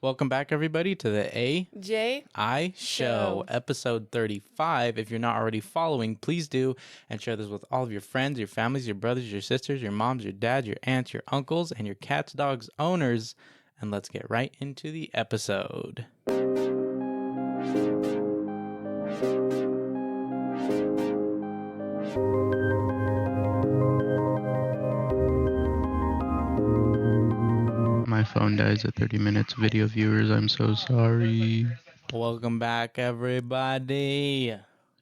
Welcome back, everybody, to the A.J.I. Show, episode 35. If you're not already following, please do, and share this with all of your friends, your families, your brothers, your sisters, your moms, your dads, your aunts, your uncles, and your cats, dogs, owners. And let's get right into the episode. My phone dies at 30 minutes. Video viewers, I'm so sorry. Welcome back, everybody,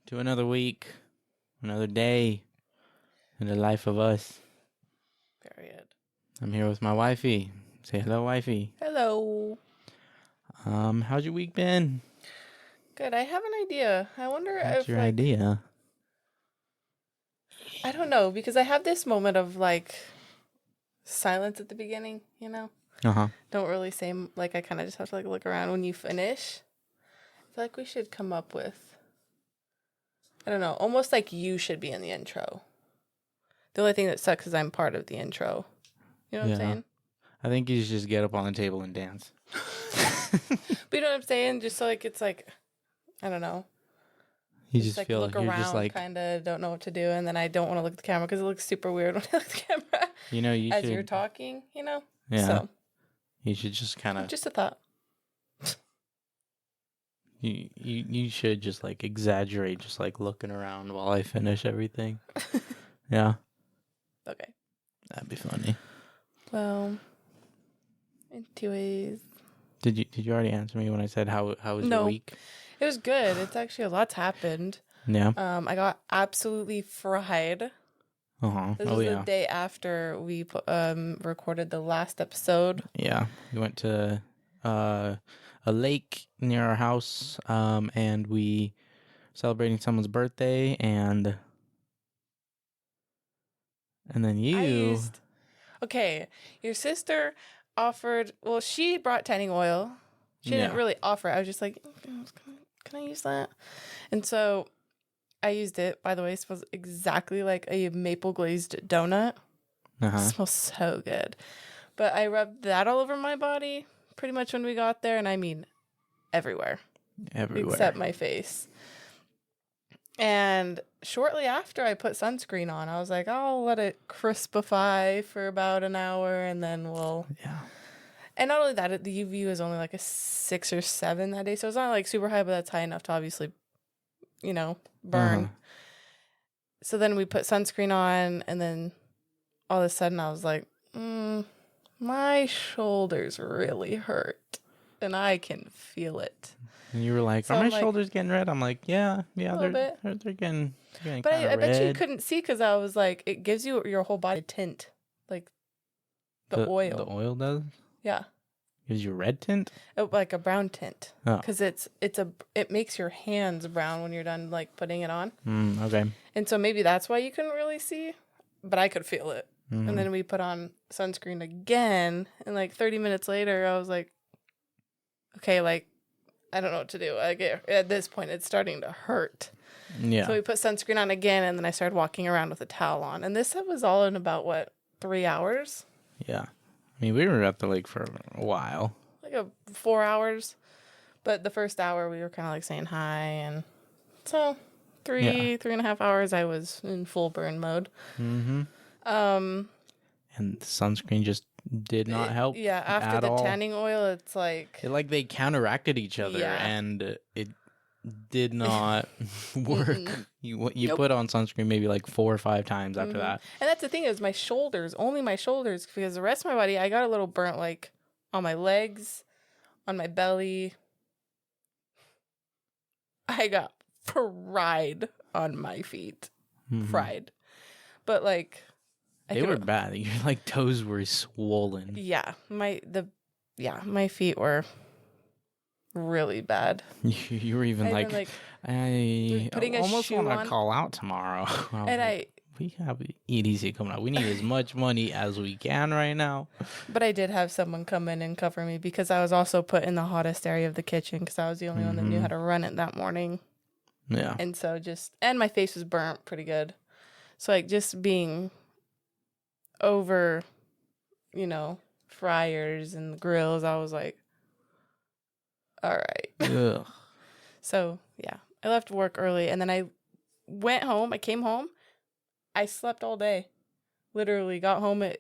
to another week, another day in the life of us. Period. I'm here with my wifey. Say hello, wifey. Hello. How's your week been? Good. I have an idea. I wonder What's your idea? I don't know, because I have this moment of silence at the beginning, you know? Uh-huh. Don't really say, I kind of just have to look around when you finish. I feel like we should come up with, I don't know, almost like you should be in the intro. The only thing that sucks is I'm part of the intro. You know what I'm saying? I think you should just get up on the table and dance. But you know what I'm saying? Just so it's I don't know. You just feel look like you're around, just kind of don't know what to do, and then I don't want to look at the camera because it looks super weird when I look at the camera. You know, as you're talking, you know. Yeah. So you should just kind of just a thought. You should just exaggerate, just looking around while I finish everything. Yeah. Okay. That'd be funny. Well, anyways. Did you already answer me when I said how was your week? It was good. It's actually a lot's happened. Yeah. I got absolutely fried. Uh-huh. This was the day after we recorded the last episode. Yeah. We went to a lake near our house, and we celebrating someone's birthday, and then you... Okay, your sister offered... Well, she brought tanning oil. She didn't really offer it. I was just like, can I use that? And so I used it. By the way, it smells exactly like a maple glazed donut. Uh-huh. It smells so good. But I rubbed that all over my body pretty much when we got there. And I mean everywhere. Except my face. And shortly after I put sunscreen on, I was like, I'll let it crispify for about an hour and then we'll... Yeah. And not only that, the UV was only a 6 or 7 that day. So it's not super high, but that's high enough to obviously, burn. Uh-huh. So then we put sunscreen on, and then all of a sudden I was like, my shoulders really hurt. And I can feel it. And you were like, so are my shoulders getting red? I'm like, yeah, they're getting but I bet you couldn't see because I was like, it gives you your whole body tint. The oil. The oil does? Yeah. Gives you a red tint? Like a brown tint. Oh. Because it makes your hands brown when you're done putting it on. Okay. And so maybe that's why you couldn't really see, but I could feel it. Mm-hmm. And then we put on sunscreen again, and 30 minutes later, I was like, okay, I don't know what to do. At this point, it's starting to hurt. Yeah. So we put sunscreen on again, and then I started walking around with a towel on. And this was all in about, 3 hours? Yeah. I mean, we were at the lake for a while. 4 hours. But the first hour, we were kind of saying hi. And so 3.5 hours, I was in full burn mode. Mm-hmm. And the sunscreen just did not help. Yeah, after the tanning oil, it's they counteracted each other, and it did not work. You put on sunscreen maybe 4 or 5 times after that. And that's the thing is my shoulders, only my shoulders, because the rest of my body, I got a little burnt on my legs, on my belly. I got fried on my feet. Mm-hmm. Fried. But they were bad. Your toes were swollen. Yeah. My feet were really bad. You were even I almost want to call out tomorrow. We have EDC coming out. We need as much money as we can right now. But I did have someone come in and cover me because I was also put in the hottest area of the kitchen because I was the only one that knew how to run it that morning. Yeah. And so and my face was burnt pretty good. So just being over, fryers and the grills, I was like, All right. Ugh. So, yeah. I left work early, and then I went home. I came home. I slept all day. Literally got home at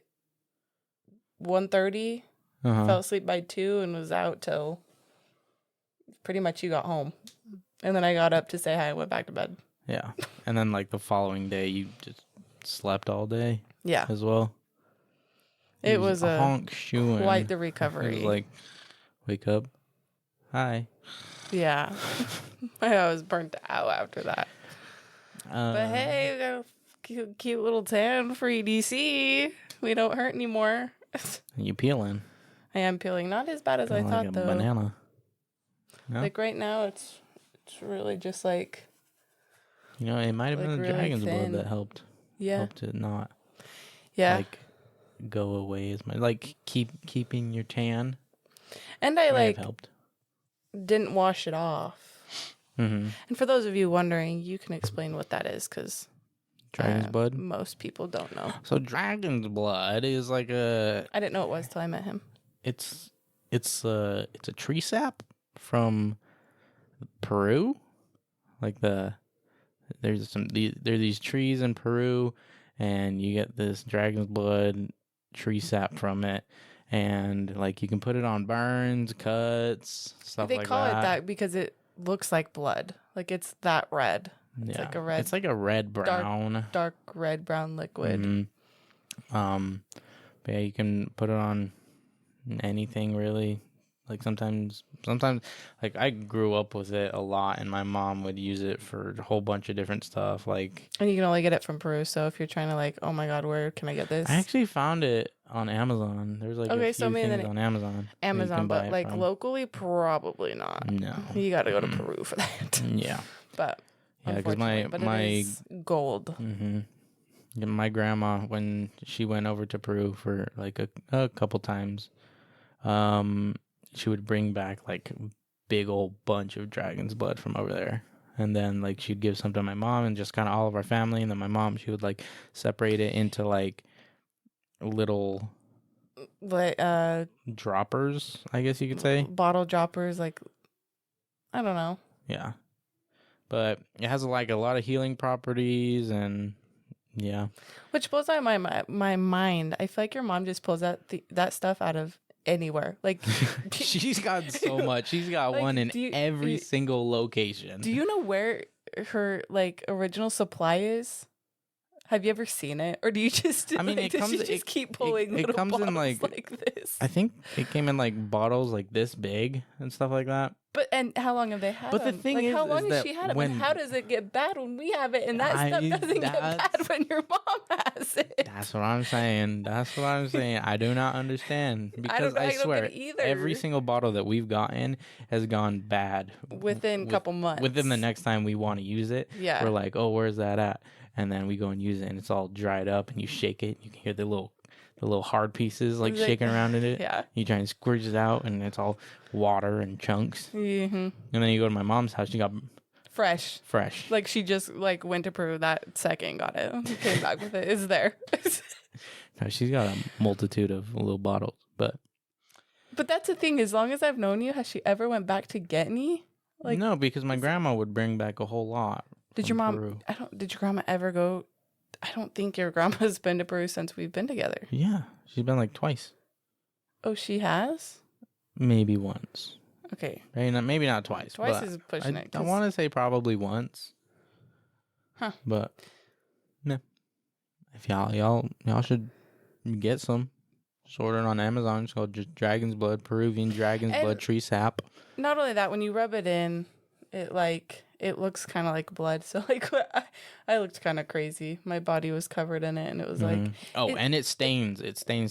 1:30. Fell asleep by 2 and was out till pretty much you got home. And then I got up to say hi and went back to bed. Yeah. And then like the following day you just slept all day. Yeah. As well. It was a honk shoeing. quite the recovery. It was like, wake up. Hi. Yeah. I was burnt out after that. But hey, we got a cute little tan for EDC. We don't hurt anymore. You peeling? I am peeling. Not as bad as I thought, though. Banana. No? Like right now, it's really just like. You know, it might have been the really dragon's thin. blood that helped. Yeah. Helped it not. Yeah. Like go away as much. Like keeping your tan. And I like helped. Didn't wash it off. Mm-hmm. And for those of you wondering, you can explain what that is, because dragon's blood. Most people don't know. So dragon's blood is like a. I didn't know it was till I met him. It's a tree sap from Peru, like there's these trees in Peru, and you get this dragon's blood tree sap from it, and like you can put it on burns, cuts, stuff like that. They call it that because it looks like blood, like it's that red. It's like a red. It's like a red brown, dark red brown liquid. Mm-hmm. But yeah, you can put it on anything really. Like sometimes, like I grew up with it a lot, and my mom would use it for a whole bunch of different stuff. Like, and you can only get it from Peru. So if you're trying to like, oh my God, where can I get this? I actually found it on Amazon. There's like a few things on Amazon. Amazon, but like locally, probably not. No, you got to go to Peru for that. Yeah, but yeah, because my it is gold. Mm-hmm. Yeah, my grandma, when she went over to Peru for like a couple times, she would bring back like big old bunch of dragon's blood from over there, and then like she'd give some to my mom and just kind of all of our family, and then my mom, she would like separate it into like little droppers, I guess you could say, bottle droppers, like I don't know. Yeah, but it has like a lot of healing properties, and yeah, which blows my mind. I feel like your mom just pulls that stuff out of anywhere. Like she's got so much. She's got like, one in every single location. Do you know where her like original supply is? Have you ever seen it, or do you just? I mean, keep pulling. It comes in like this. I think it came in like bottles like this big and stuff like that. And how long have they had? But the thing is, how long has she had it? And how does it get bad when we have it, and that stuff doesn't get bad when your mom has it? That's what I'm saying. I do not understand, because I swear every single bottle that we've gotten has gone bad within a couple months. Within the next time we want to use it, yeah, we're like, oh, where's that at? And then we go and use it, and it's all dried up, and you shake it, you can hear the little hard pieces like shaking around in it. Yeah. You try and squirt it out, and it's all water and chunks. Mm-hmm. And then you go to my mom's house, she got fresh. Like she just like went to Peru that second, got it, came back with it. It's there. No, she's got a multitude of little bottles, but that's the thing. As long as I've known you, has she ever went back to get any? Like, no, because my grandma would bring back a whole lot. Did your mom? Peru. Did your grandma ever go? I don't think your grandma's been to Peru since we've been together. Yeah, she's been like twice. Oh, she has? Maybe once. Okay. Maybe not twice. Twice is pushing it. I want to say probably once. Huh. But yeah, if y'all should get some. Just order it on Amazon. It's called just Dragon's Blood, Peruvian Dragon's Blood Tree Sap. Not only that, when you rub it in, it looks kind of like blood. So like I looked kind of crazy. My body was covered in it, and it was like and it stains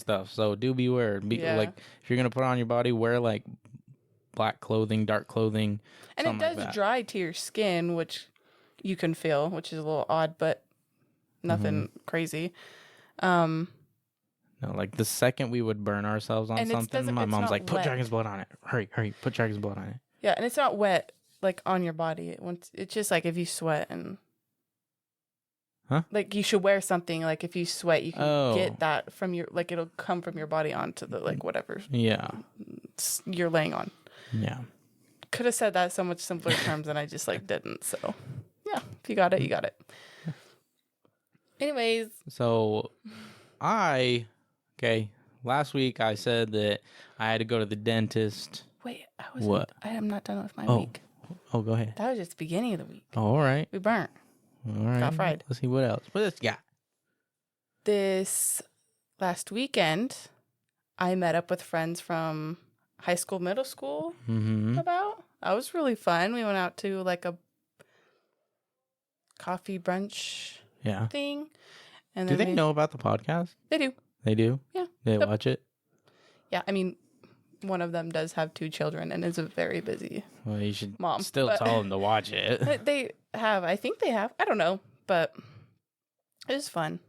stuff. So do beware. Like if you're gonna put it on your body, wear like black clothing, dark clothing, and it does dry to your skin, which you can feel, which is a little odd, but nothing crazy. No, like the second we would burn ourselves on something, my mom's like, "Put dragon's blood on it! Hurry, put dragon's blood on it!" Yeah, and it's not wet. Like on your body, it's just like if you sweat and, like you should wear something. Like if you sweat, you can get that from your, like it'll come from your body onto the like whatever. Yeah, you're laying on. Yeah, could have said that so much simpler terms, and I just like didn't. So yeah, if you got it, you got it. Anyways, so last week I said that I had to go to the dentist. Wait, What? I am not done with my week. Oh, go ahead. That was just the beginning of the week. Oh, all right. We burnt. All right. Got fried. Let's see what else. What else you got? This last weekend, I met up with friends from high school, middle school. That was really fun. We went out to like a coffee brunch thing. And do they know about the podcast? They do. They do? Yeah. They watch it? Yeah. I mean, one of them does have 2 children and is a very busy Well, you should mom. still tell them to watch it. They have. I think they have. I don't know. But it was fun.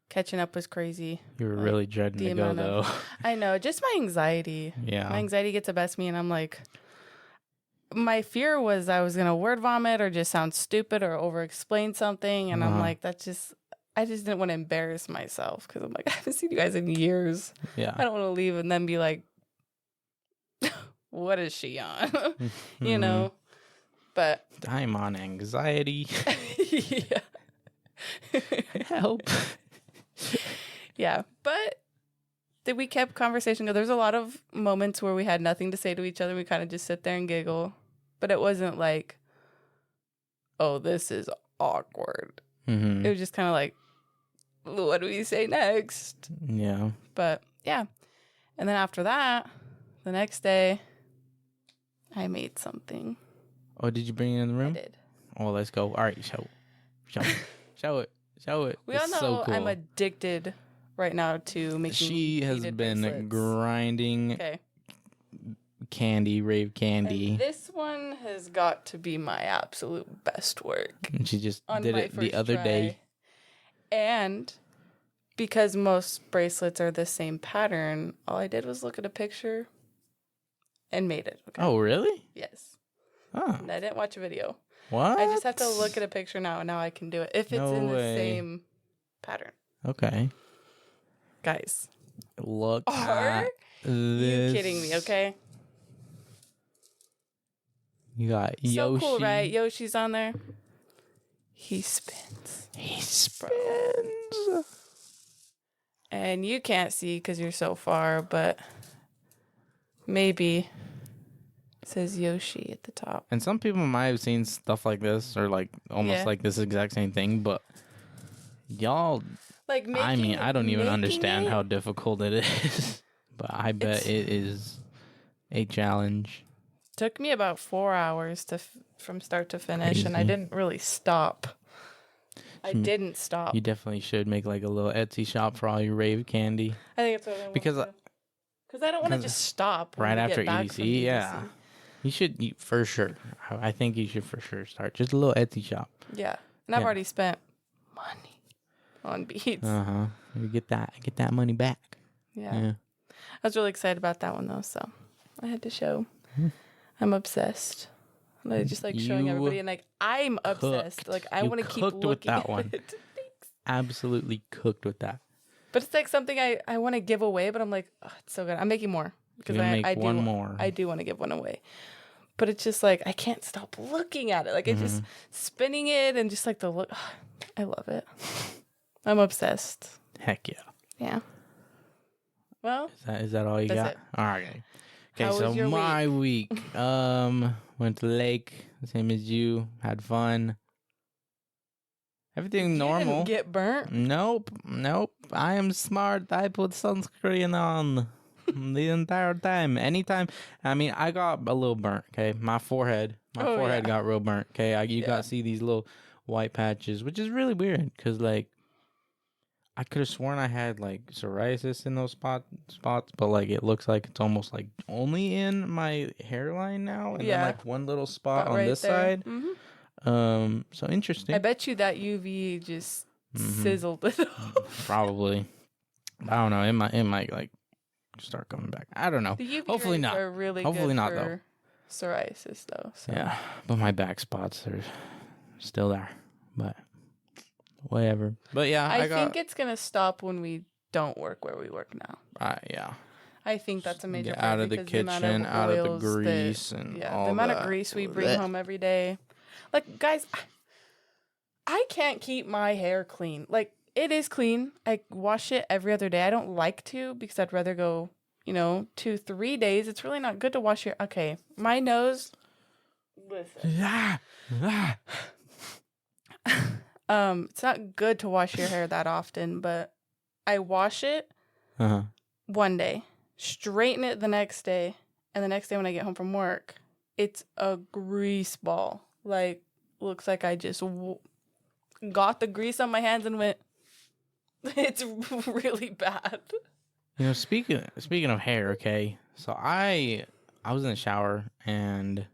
Catching up was crazy. You were really dreading to go, though. I know. Just my anxiety. Yeah. My anxiety gets the best of me, and I'm like... My fear was I was going to word vomit or just sound stupid or over-explain something, and I'm like, that's just... I just didn't want to embarrass myself, because I'm like, I haven't seen you guys in years. Yeah. I don't want to leave and then be like, what is she on? You know? But... I'm on anxiety. Yeah. Help. Yeah, but we kept conversation going. There's a lot of moments where we had nothing to say to each other. We kind of just sit there and giggle, but it wasn't like, oh, this is awkward. It was just kind of like, what do we say next? Yeah. But yeah, and then after that, the next day, I made something. Oh, did you bring it in the room? I did. Oh, let's go. All right, show it. We all know so cool. I'm addicted right now to making. She has been grinding candy, rave candy. And this one has got to be my absolute best work. And she just did it the other day. And because most bracelets are the same pattern, all I did was look at a picture and made it. Okay? Oh, really? Yes. Oh. And I didn't watch a video. What? I just have to look at a picture now, and now I can do it. If it's in the same pattern. Okay. Guys. Look Are this. you kidding me, okay? You got Yoshi. So cool, right? Yoshi's on there. He spins. And you can't see because you're so far, but maybe it says Yoshi at the top. And some people might have seen stuff like this or like almost like this exact same thing, but y'all, like I mean, I don't even understand how difficult it is, but I bet it is a challenge. Took me about 4 hours from start to finish, Crazy. and I didn't really stop. I didn't stop. You definitely should make like a little Etsy shop for all your rave candy. I think it's what I want because I don't want to just stop right after EDC. EDC. Yeah, you should for sure. I think you should for sure start just a little Etsy shop. Yeah, and I've already spent money on beads. You get that money back. Yeah. I was really excited about that one though, so I had to show. I'm obsessed. I just like showing everybody, and like I'm obsessed. Like I want to keep looking with that at one. it. Thanks. Absolutely cooked with that. But it's like something I want to give away, but I'm like, oh, it's so good. I'm making more because I do one more. I do want to give one away. But it's just like I can't stop looking at it. Like it's just spinning it and just like the look. Oh, I love it. I'm obsessed. Heck yeah. Yeah. Well, is that all you got? it. All right. Okay, How so was your my week, went to the lake, same as you, had fun. Everything normal. You didn't get burnt? Nope. I am smart. I put sunscreen on the entire time. Anytime. I mean, I got a little burnt, okay? My forehead got real burnt, okay? You got to see these little white patches, which is really weird because, like, I could have sworn I had like psoriasis in those spots, but like it looks like it's almost like only in my hairline now, and then like one little spot on this side. So interesting. I bet you that UV just sizzled it off. Probably. I don't know. It might like start coming back. I don't know. The UV Hopefully rays not. are really Hopefully good not for though. Psoriasis though. So. Yeah, but my back spots are still there. But whatever. But yeah, I think it's gonna stop when we don't work where we work now. Yeah. I think that's a major part. Out of the kitchen, out of the grease, and all the amount that. of grease we bring home every day. Like, guys, I can't keep my hair clean. Like, it is clean. I wash it every other day. I don't like to because I'd rather go, 2-3 days. It's really not good to wash your... Okay, my nose... Listen. It's not good to wash your hair that often, but I wash it one day, straighten it the next day, and the next day when I get home from work, it's a grease ball. Like, looks like I just got the grease on my hands and went. It's really bad. Speaking of hair, okay. So I was in the shower and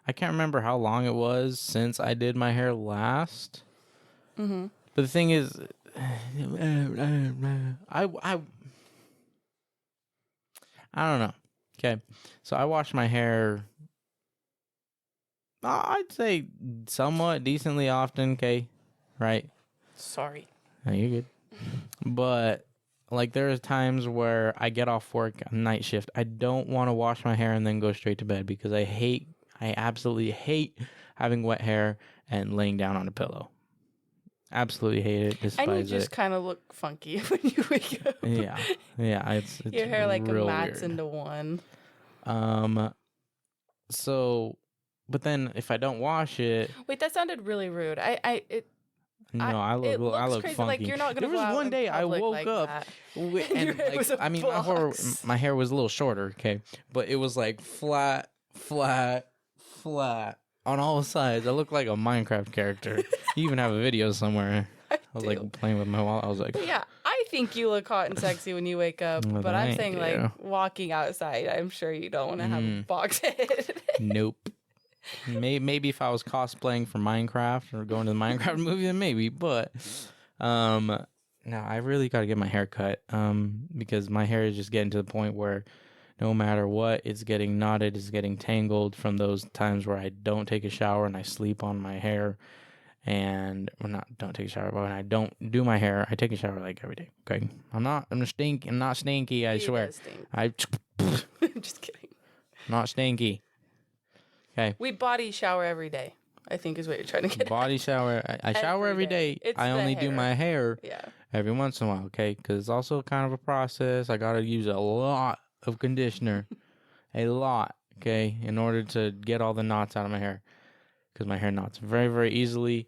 I can't remember how long it was since I did my hair last. Mm-hmm. But the thing is, I don't know. Okay, so I wash my hair. I'd say somewhat decently often. Okay, right? Sorry. No, you're good. But like there's times where I get off work night shift. I don't want to wash my hair and then go straight to bed because I absolutely hate having wet hair and laying down on a pillow. Absolutely hate it. Despise and you just kind of look funky when you wake up. Yeah, it's your hair like mats weird. into one. So, but then if I don't wash it, wait, that sounded really rude. I look crazy. funky. Like you're not gonna. There was one day I woke like up and like, my hair was a little shorter, okay, but it was like flat on all sides. I look like a Minecraft character. You even have a video somewhere. I was like playing with my wallet. I was like, yeah, I think you look hot and sexy when you wake up. Well, but I'm saying like walking outside, I'm sure you don't want to have a box head. Nope. Maybe if I was cosplaying for Minecraft or going to the Minecraft movie, then maybe. But no, I really got to get my hair cut because my hair is just getting to the point where no matter what, it's getting knotted, it's getting tangled from those times where I don't take a shower and I sleep on my hair. And don't take a shower, but when I don't do my hair, I take a shower like every day. Okay, I'm not stinky. I swear. I'm just kidding. Not stinky. Okay. We body shower every day, I think is what you're trying to get. Body shower. I shower every day. I only do my hair every once in a while. Okay, because it's also kind of a process. I gotta use a lot of conditioner, a lot. Okay, in order to get all the knots out of my hair, because my hair knots very, very easily.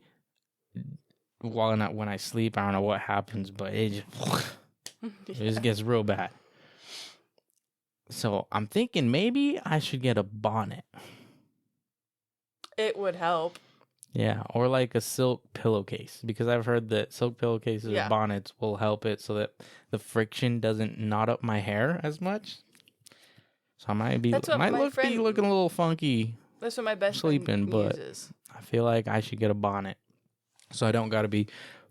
When I sleep, I don't know what happens, but it just gets real bad. So I'm thinking maybe I should get a bonnet. It would help. Yeah, or like a silk pillowcase, because I've heard that silk pillowcases or bonnets will help it so that the friction doesn't knot up my hair as much. So I might be looking a little funky. That's what my best sleeping, friend but uses. I feel like I should get a bonnet, so I don't got to be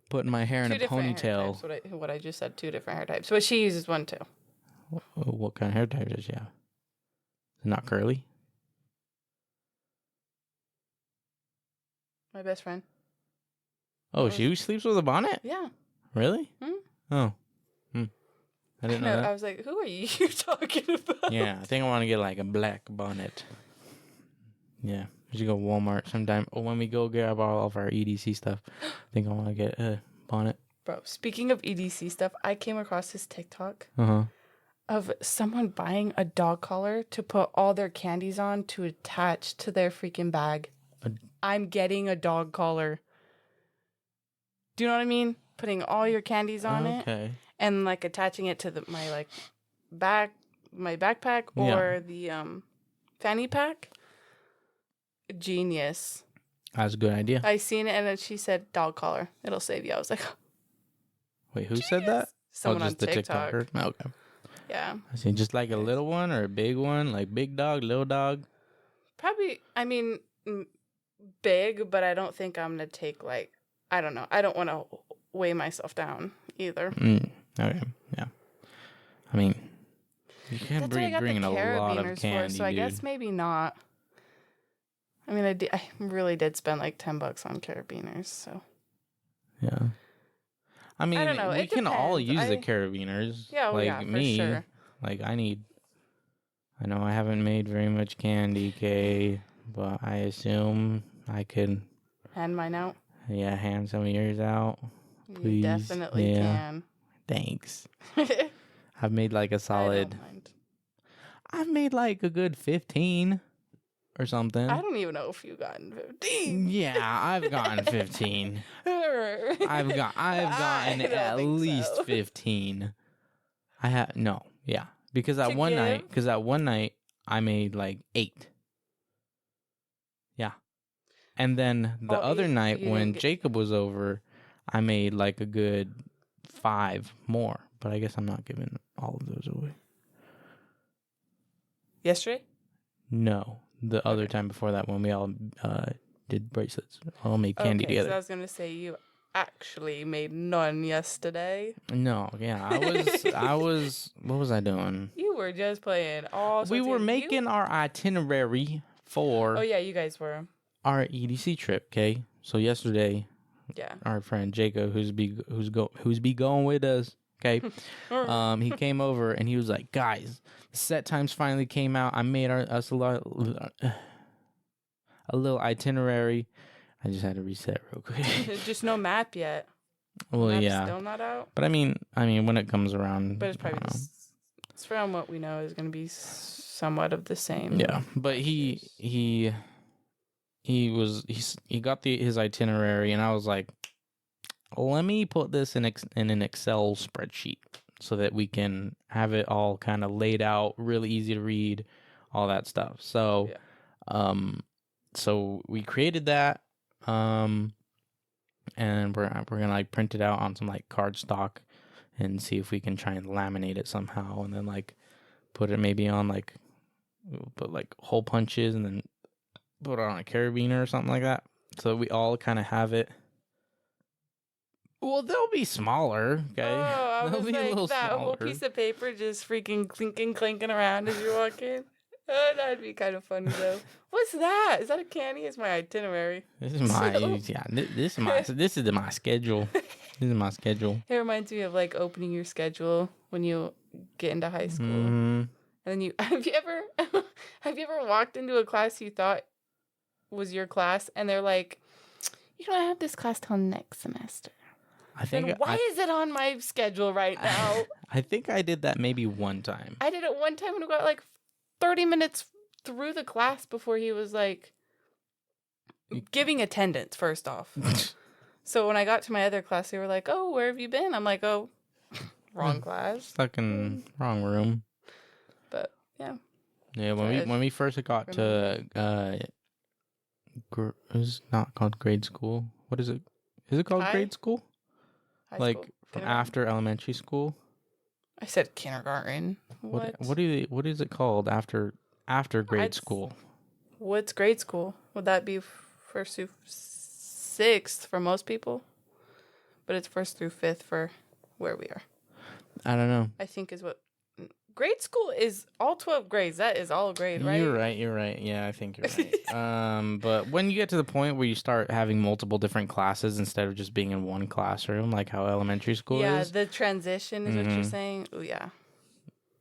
putting my hair in a ponytail. What I just said, 2 different hair types. But she uses one too. What kind of hair type does she have? Not curly. My best friend. Oh, she sleeps with a bonnet? Yeah. Really? Oh. I didn't know that. I was like, who are you talking about? Yeah, I think I want to get like a black bonnet. Yeah, we should go to Walmart sometime. Or when we go grab all of our EDC stuff, I think I want to get a bonnet. Bro, speaking of EDC stuff, I came across this TikTok of someone buying a dog collar to put all their candies on to attach to their freaking bag. I'm getting a dog collar. Do you know what I mean? Putting all your candies on it and like attaching it to my backpack or the fanny pack. Genius. That's a good idea. I seen it and then she said dog collar. It'll save you. I was like, wait, who said that? Someone on TikTok. The TikToker? Okay. Yeah. I see, just like a little one or a big one, like big dog, little dog. Probably. I mean, big, but I don't think I'm gonna take like. I don't know. I don't want to weigh myself down either. Okay. Yeah. I mean, you can't bring a lot of candy, so I guess maybe not. I mean, I really did spend like $10 on carabiners, so. Yeah. I mean, I don't know. we can all use the carabiners. Yeah, like for me. sure. Like I need I know I haven't made very much candy, Kay, but I assume I could hand mine out. Yeah, hand some of yours out, please. You definitely can. Thanks. I've made like a solid. I don't mind. I've made like a good 15 or something. I don't even know if you've gotten 15. Yeah, I've gotten 15. I've gotten at least 15. I have because that one night I made like 8. Yeah. And then the other night when Jacob was over, I made like a good 5 more, but I guess I'm not giving all of those away. Yesterday? No, the other time before that when we all did bracelets. All made candy together. So I was going to say you actually made none yesterday. No, yeah, I was what was I doing? You were just playing all sorts We were making our itinerary for you guys were. Our EDC trip, okay? So yesterday, our friend Jacob, who's be going with us, okay? He came over and he was like, "Guys, the set times finally came out. I made us a little itinerary." I just had to reset real quick. Just no map yet. Well, Map's still not out. But I mean, when it comes around, but it's probably it's from what we know is going to be somewhat of the same. Yeah, but he got his itinerary, and I was like, let me put this in an Excel spreadsheet so that we can have it all kind of laid out, really easy to read, all that stuff. So, so we created that, and we're gonna like print it out on some like cardstock and see if we can try and laminate it somehow, and then like put it maybe on like put like hole punches and then put it on a carabiner or something like that, so we all kind of have it. Well, they'll be smaller, okay? Oh, they'll be a little that smaller. Whole piece of paper just freaking clinking around as you're walking. Oh, that'd be kind of funny though. What's that? Is that a candy? It's my itinerary. This is my this is my schedule. This is my schedule. It reminds me of like opening your schedule when you get into high school. Mm-hmm. And then have you ever walked into a class you thought was your class and they're like, "You don't have this class till next semester." Why is it on my schedule right now? I think I did that maybe one time. I did it one time and we got like 30 minutes through the class before he was like giving attendance first off. So when I got to my other class, they were like, "Oh, where have you been?" I'm like, "Oh, wrong class. Stuck in wrong room." But yeah. Yeah, when we first got to it's not called grade school. What is it? Is it called grade school? Like school? From after elementary school? I said kindergarten. What is it called after grade school? What's grade school? Would that be first through 6th for most people? But it's 1st through 5th for where we are. I don't know. I think is what grade school is. All 12 grades. That is all grade, right? You're right. Yeah, I think you're right. But when you get to the point where you start having multiple different classes instead of just being in one classroom, like how elementary school is. Yeah, the transition is what you're saying. Oh, yeah.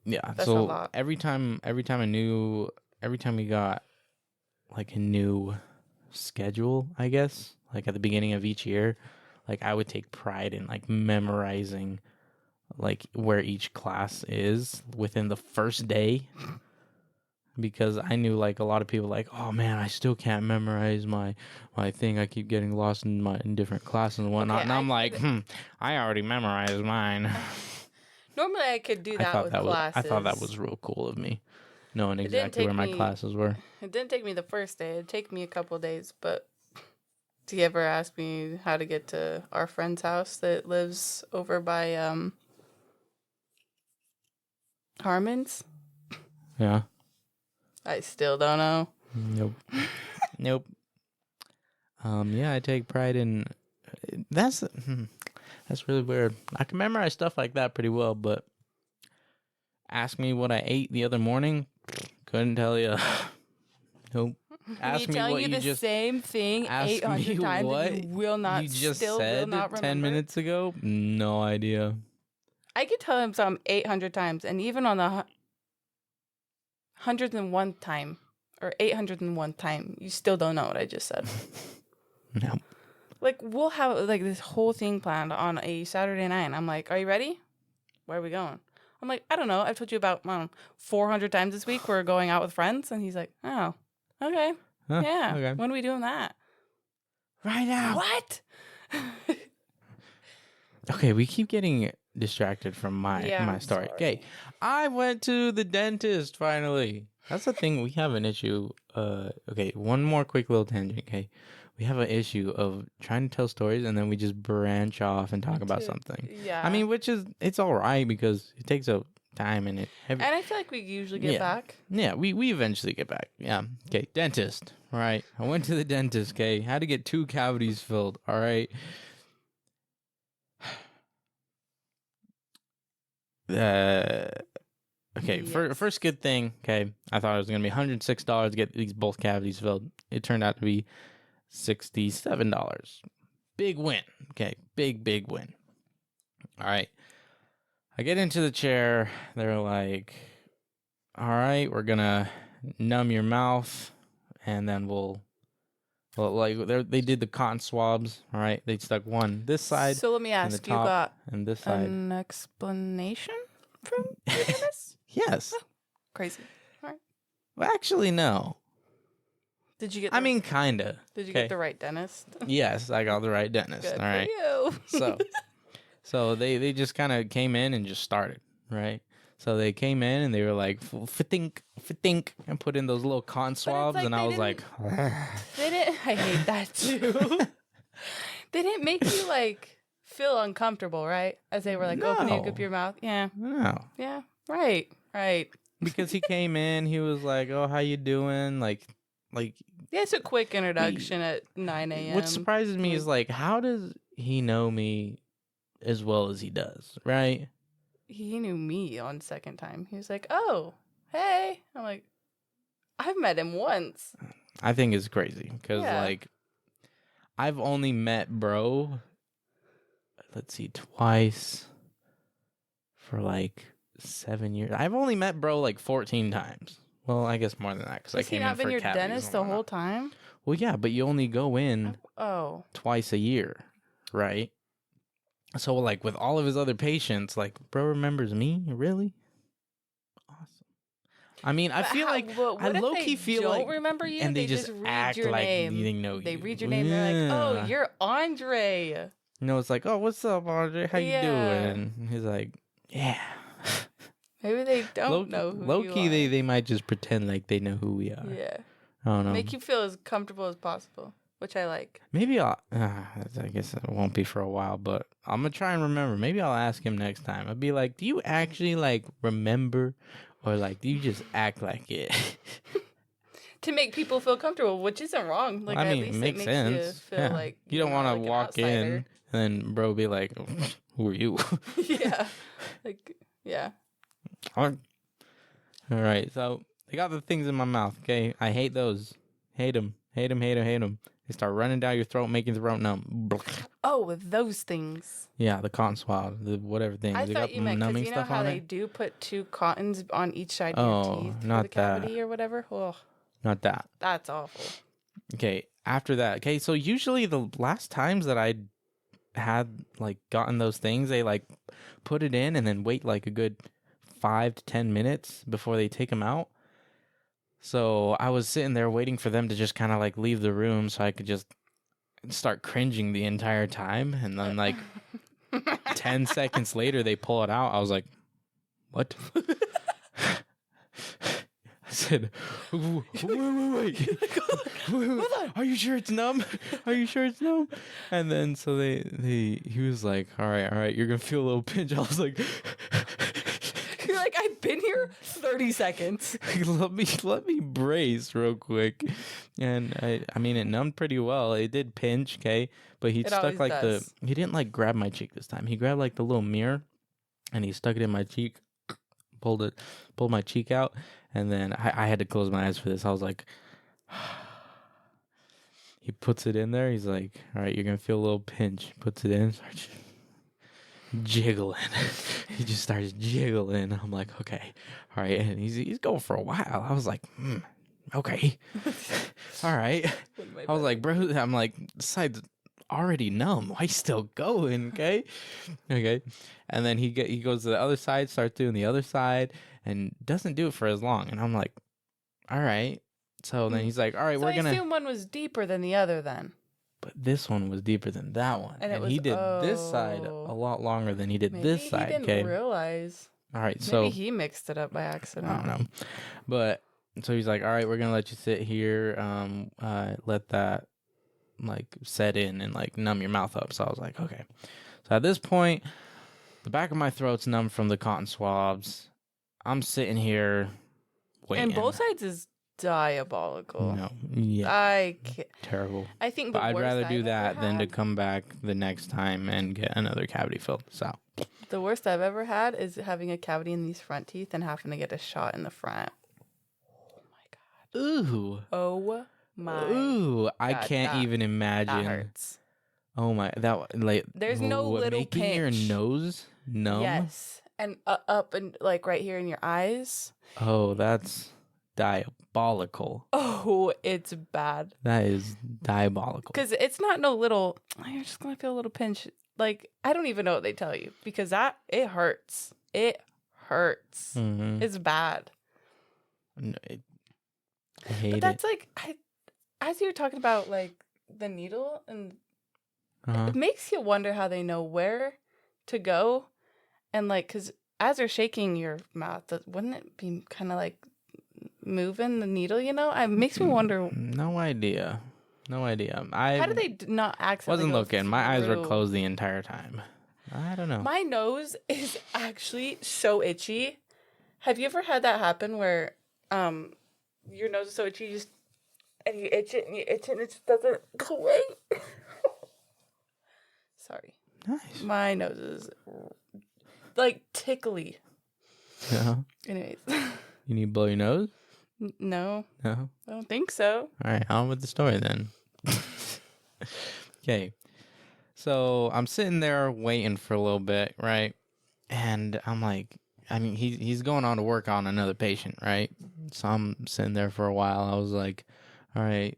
Yeah. That's a lot. every time we got like a new schedule, I guess, like at the beginning of each year, like I would take pride in like memorizing like where each class is within the first day, because I knew like a lot of people like, "Oh man, I still can't memorize my thing. I keep getting lost in different classes and whatnot." And I'm like, I already memorized mine. Normally I could do that with classes. I thought that was real cool of me, knowing exactly where my classes were. It didn't take me the first day. It'd take me a couple of days. But do you ever ask me how to get to our friend's house that lives over by Harmon's? Yeah. I still don't know. Nope. Yeah, I take pride in that's really weird. I can memorize stuff like that pretty well, but ask me what I ate the other morning, couldn't tell you. Nope. Ask me what you just the same thing 800 times and you will not. You just said 10 minutes ago. No idea. I could tell him something 800 times, and even on the 101th time or 801th time, you still don't know what I just said. No. Like, we'll have like this whole thing planned on a Saturday night. And I'm like, are you ready? Where are we going? I'm like, I don't know. I've told you about 400 times this week we're going out with friends. And he's like, oh, okay. Huh, yeah. okay. When are we doing that? Right now. What? Okay, we keep getting distracted from my story. Okay, I went to the dentist finally. That's the thing. We have an issue. Okay, one more quick little tangent. Okay, we have an issue of trying to tell stories and then we just branch off and talk about something. Yeah. I mean, it's all right because it takes up time and and I feel like we usually get back. Yeah, we eventually get back. Yeah. Okay, dentist. All right, I went to the dentist. Okay, had to get 2 cavities filled. All right. Okay, Yes. first good thing, okay, I thought it was going to be $106 to get these both cavities filled. It turned out to be $67. Big win. Okay, big win. All right. I get into the chair. They're like, all right, we're going to numb your mouth, and then they did the cotton swabs, all right? They stuck one this side. So let me ask, you got and this side. an explanation from your dentist? Yes. Crazy. All right. Well, actually, no. Did you get? Kinda. Did you get the right dentist? Yes, I got the right dentist. Good all right. for you. So they just kind of came in and just started, right? So they came in and they were like, "Think," and put in those little cotton swabs, and I was like, they didn't. I hate that too. They didn't make you like feel uncomfortable, right? As they were like opening up your mouth. Yeah. No. Yeah. Right. Because he came in, he was like, "Oh, how you doing?" Like. Yeah, it's a quick introduction at 9 a.m. What surprises me is like, how does he know me as well as he does, right? He knew me on second time. He was like, "Oh, hey." I'm like, I've met him once. I think it's crazy because like, I've only met bro, let's see, twice for like 7 years. I've only met bro like 14 times. Well, I guess more than that because I came in for Has he not been your dentist the whole time? Well, yeah, but you only go in twice a year, right? So, like, with all of his other patients, like, bro remembers me? Really? Awesome. I mean, I feel like, I low-key feel like... don't remember you, and they just read your like name. they know you. They read your name, they're like, "Oh, you're Andre." You know, it's like, "Oh, what's up, Andre? How you doing?" And he's like, "Yeah." Maybe they don't know who low-key, you are. they might just pretend like they know who we are. Yeah. I don't know. Make you feel as comfortable as possible, which I like. Maybe I guess it won't be for a while, but I'm going to try and remember. Maybe I'll ask him next time. I'll be like, do you actually, like, remember? Or, like, do you just act like it? To make people feel comfortable, which isn't wrong. Like, I mean, at least it makes sense. You feel like you don't want to like walk in and then bro be like, who are you? Yeah. Like, yeah. All right, so they got the things in my mouth, okay? I hate those. Hate them. They start running down your throat, making the throat numb. Oh, those things. Yeah, the cotton swab, the whatever thing. I they thought got you meant because you know how they it? do put 2 cottons on each side of your teeth not for the cavity that. or whatever? Oh, not that. That's awful. Okay, after that. Okay, so usually the last times that I had like gotten those things, they like put it in and then wait like a good 5 to 10 minutes before they take them out. So I was sitting there waiting for them to just kind of like leave the room so I could just start cringing the entire time. And then like 10 seconds later, they pull it out. I was like, what? I said, wait. Are you sure it's numb? And then so he was like, all right, you're going to feel a little pinch. I was like, you're like, I've been here 30 seconds. let me brace real quick. And I mean, it numbed pretty well. It did pinch, okay? But he stuck like he didn't like grab my cheek this time. He grabbed like the little mirror and he stuck it in my cheek, pulled my cheek out. And then I had to close my eyes for this. I was like, he puts it in there. He's like, all right, you're going to feel a little pinch. Puts it in. jiggling. He just starts jiggling. I'm like, okay, all right. And he's going for a while. I was like, okay, all right. I was like, bro, I'm like, this side's already numb. Why still going? Okay, okay. And then he goes to the other side, starts doing the other side, and doesn't do it for as long. And I'm like, all right. So then he's like, all right, so we're gonna. I assume one was deeper than the other then. But this one was deeper than that one, and he did this side a lot longer than he did this side. Maybe he didn't realize. All right, so maybe he mixed it up by accident. I don't know, but so he's like, all right, we're gonna let you sit here, let that like set in and like numb your mouth up. So I was like, okay. So at this point, the back of my throat's numb from the cotton swabs. I'm sitting here waiting. And both sides is diabolical. No, yeah, I can't. Terrible. I think but I'd rather do that than to come back the next time and get another cavity filled. So the worst I've ever had is having a cavity in these front teeth and having to get a shot in the front. Oh my god. Ooh. Oh my. Ooh, I can't even imagine. That hurts. Oh my, that like. There's no little making pinch. your nose numb. Yes, and up and like right here in your eyes. Oh, that's diabolical. Oh, it's bad. That is diabolical. Because it's not no little. You're just gonna feel a little pinch. Like I don't even know what they tell you because it hurts. It hurts. Mm-hmm. It's bad. No, I hate but that's it. like as you were talking about like the needle and Uh-huh. it makes you wonder how they know where to go, and like because as they're shaking your mouth, wouldn't it be kind of like moving the needle? You know, it makes me wonder. No idea. How do they not accidentally? Wasn't looking. My eyes were closed the entire time. I don't know. My nose is actually so itchy. Have you ever had that happen where your nose is so itchy and you itch it and you itch it and it just doesn't go away? Sorry. Nice. My nose is like tickly. Yeah. Anyways. You need to blow your nose? No. No. I don't think so. All right, on with the story then. Okay. So I'm sitting there waiting for a little bit, right? And I'm like, I mean, he's going on to work on another patient, right? So I'm sitting there for a while. I was like, all right,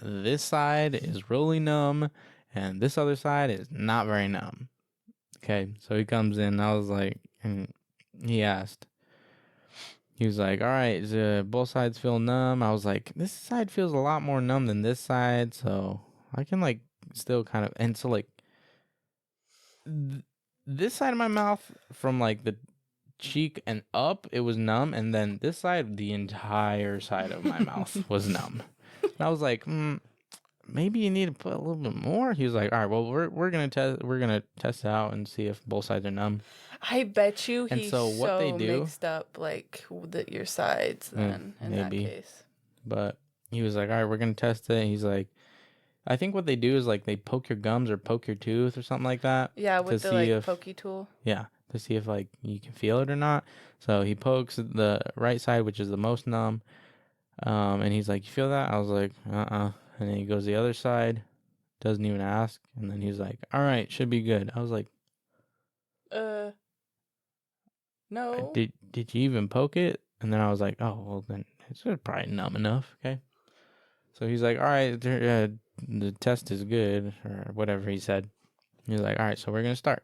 this side is really numb, and this other side is not very numb. Okay, so he comes in. I was like, and he asked. He was like, all right, both sides feel numb. I was like, this side feels a lot more numb than this side, so I can, like, still kind of... And so, like, this side of my mouth, from, like, the cheek and up, it was numb. And then this side, the entire side of my mouth was numb. And I was like, maybe you need to put a little bit more. He was like, all right, well, we're gonna test it out and see if both sides are numb. I bet you and he's so what they do, mixed up like your sides then in maybe. that case. But he was like, all right, we're gonna test it. He's like, I think what they do is like they poke your gums or poke your tooth or something like that. Yeah, with the like pokey tool. Yeah, to see if like you can feel it or not. So he pokes the right side, which is the most numb. And he's like, you feel that? I was like, And then he goes the other side, doesn't even ask. And then he's like, all right, should be good. I was like, no. Did you even poke it? And then I was like, oh, well, then it's probably numb enough. Okay. So he's like, all right, the test is good, or whatever he said. He's like, all right, so we're going to start.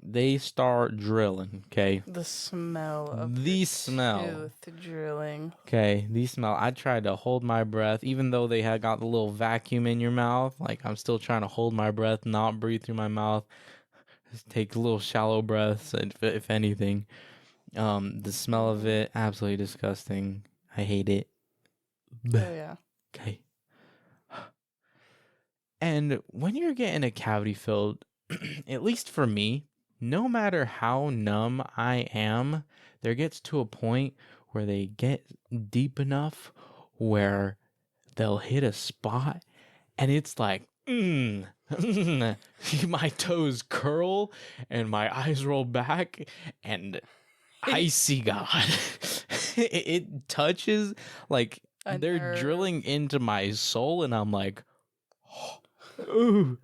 They start drilling, okay? The smell of tooth drilling. Okay, the smell. I tried to hold my breath, even though they had got the little vacuum in your mouth. Like, I'm still trying to hold my breath, not breathe through my mouth. Just take little shallow breaths, if anything. The smell of it, absolutely disgusting. I hate it. Oh, yeah. Okay. And when you're getting a cavity filled, at least for me, no matter how numb I am, there gets to a point where they get deep enough where they'll hit a spot and it's like, my toes curl and my eyes roll back and I see God. It touches like they're drilling into my soul and I'm like, oh. Ooh.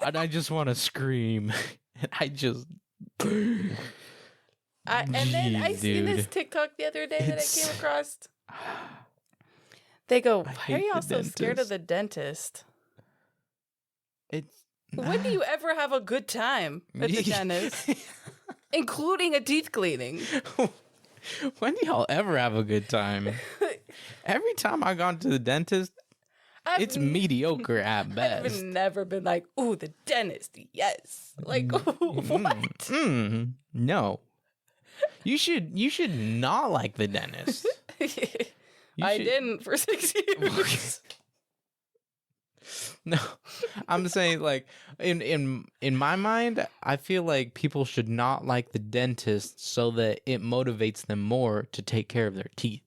And I just want to scream. And I just... and then I seen this TikTok the other day that I came across. They go, why are y'all so scared of the dentist? When do you ever have a good time at the dentist? Including a teeth cleaning. When do y'all ever have a good time? Every time I gone to the dentist, it's mediocre at best. I've never been like, ooh, the dentist, yes. Like, what? No. You should not like the dentist. I didn't for 6 years. No, I'm saying like in my mind, I feel like people should not like the dentist so that it motivates them more to take care of their teeth.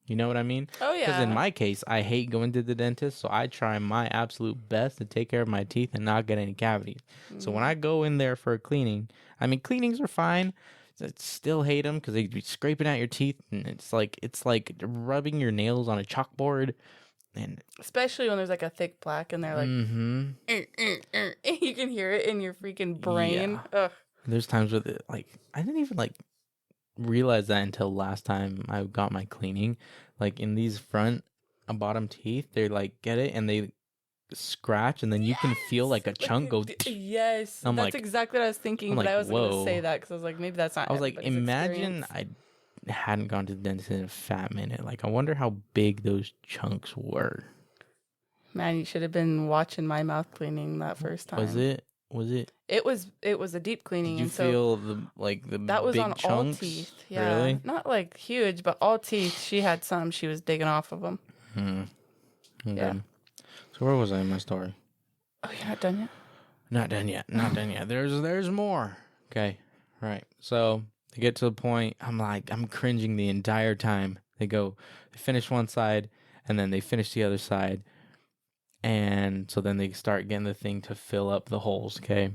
You know what I mean? Oh yeah. Because in my case, I hate going to the dentist, so I try my absolute best to take care of my teeth and not get any cavities. So when I go in there for a cleaning, I mean cleanings are fine. I still hate them because they be scraping at your teeth, and it's like rubbing your nails on a chalkboard. And especially when there's like a thick plaque and they're like, you can hear it in your freaking brain. Yeah. Ugh. There's times with it, like I didn't even like realize that until last time I got my cleaning. Like in these front and bottom teeth, they like get it and they scratch, and then you can feel like a chunk go. Yes, that's exactly what I was thinking, but I wasn't going to say that because I was like, maybe that's not. I was like, imagine I hadn't gone to the dentist in a fat minute. Like, I wonder how big those chunks were. Man, you should have been watching my mouth cleaning that first time. Was it? It was a deep cleaning. Did you feel the that was big on chunks? All teeth? Yeah, really? Not like huge, but all teeth. She had some. She was digging off of them. Okay. Yeah. So where was I in my story? Oh, you're not done yet? Not done yet. There's more. Okay. Right. So they get to the point, I'm cringing the entire time. They finish one side, and then they finish the other side. And so then they start getting the thing to fill up the holes, okay?